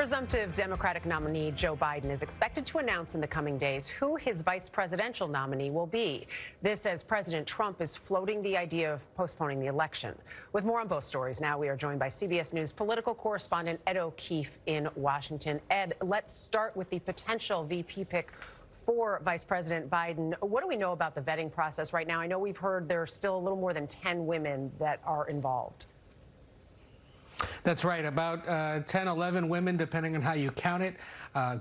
Presumptive Democratic nominee Joe Biden is expected to announce in the coming days who his vice presidential nominee will be. This as President Trump is floating the idea of postponing the election. With more on both stories, now we are joined by CBS News political correspondent Ed O'Keefe in Washington. Ed, let's start with the potential VP pick for Vice President Biden. What do we know about the vetting process right now? I know we've heard there are still a little more than 10 women that are involved. That's right. About 10, 11 women, depending on how you count it.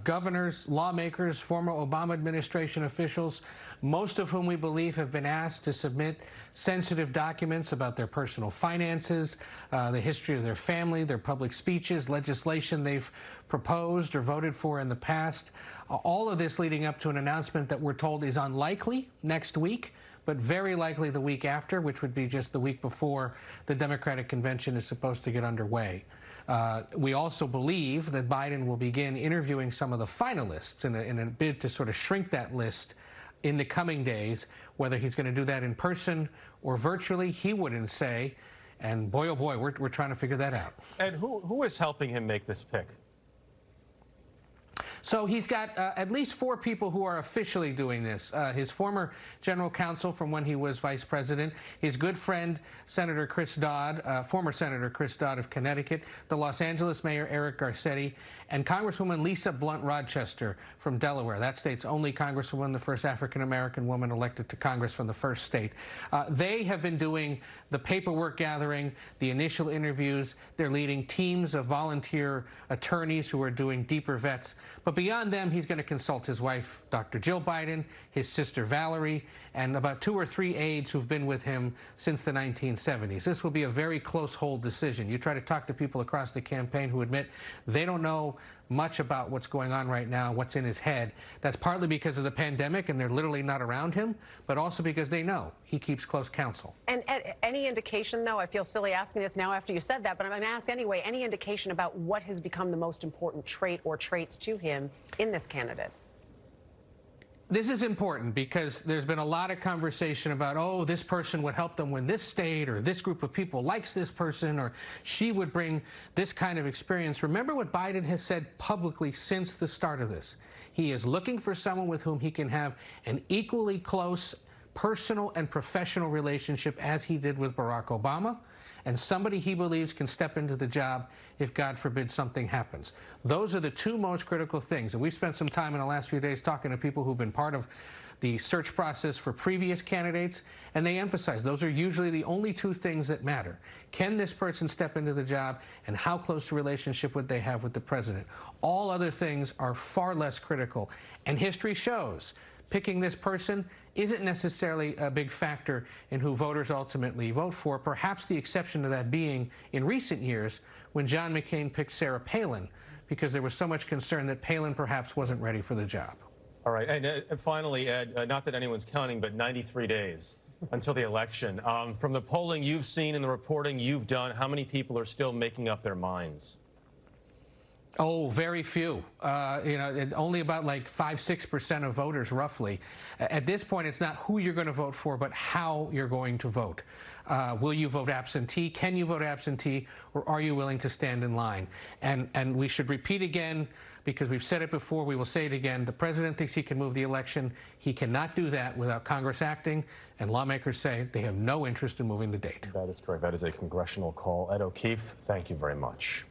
Governors, lawmakers, former Obama administration officials, most of whom we believe have been asked to submit sensitive documents about their personal finances, the history of their family, their public speeches, legislation they've proposed or voted for in the past. All of this leading up to an announcement that we're told is unlikely next week, but very likely the week after, which would be just the week before the Democratic convention is supposed to get underway. We also believe that Biden will begin interviewing some of the finalists in a bid to sort of shrink that list in the coming days. Whether he's going to do that in person or virtually, he wouldn't say. And boy, oh boy, we're trying to figure that out. And who is helping him make this pick? So he's got at least 4 people who are officially doing this. His former general counsel from when he was vice president, his good friend, Senator Chris Dodd, former Senator Chris Dodd of Connecticut, the Los Angeles Mayor Eric Garcetti, and Congresswoman Lisa Blunt Rochester from Delaware, that state's only congresswoman, the first African-American woman elected to Congress from the first state. They have been doing the paperwork gathering, the initial interviews. They're leading teams of volunteer attorneys who are doing deeper vets. But beyond them, he's going to consult his wife, Dr. Jill Biden, his sister Valerie, and about 2 or 3 aides who've been with him since the 1970s. This will be a very close hold decision. You try to talk to people across the campaign who admit they don't know much about what's going on right now, what's in his head. That's partly because of the pandemic and they're literally not around him, but also because they know he keeps close counsel. And any indication, though, I feel silly asking this now after you said that, but I'm going to ask anyway, any indication about what has become the most important trait or traits to him in this candidate? This is important because there's been a lot of conversation about, oh, this person would help them win this state, or this group of people likes this person, or she would bring this kind of experience. Remember what Biden has said publicly since the start of this. He is looking for someone with whom he can have an equally close personal and professional relationship as he did with Barack Obama, and somebody he believes can step into the job if, God forbid, something happens. Those are the 2 most critical things. And we've spent some time in the last few days talking to people who've been part of the search process for previous candidates, and they emphasize those are usually the only 2 things that matter. Can this person step into the job, and how close a relationship would they have with the president? All other things are far less critical. And history shows picking this person isn't necessarily a big factor in who voters ultimately vote for, perhaps the exception to that being in recent years when John McCain picked Sarah Palin, because there was so much concern that Palin perhaps wasn't ready for the job. All right. And finally, Ed, not that anyone's counting, but 93 days until the election. From the polling you've seen and the reporting you've done, how many people are still making up their minds? Oh, very few. Only about like 5–6% of voters, roughly. At this point, it's not who you're going to vote for, but how you're going to vote. Will you vote absentee? Can you vote absentee? Or are you willing to stand in line? And we should repeat again, because we've said it before, we will say it again. The president thinks he can move the election. He cannot do that without Congress acting. And lawmakers say they have no interest in moving the date. That is correct. That is a congressional call. Ed O'Keefe, thank you very much.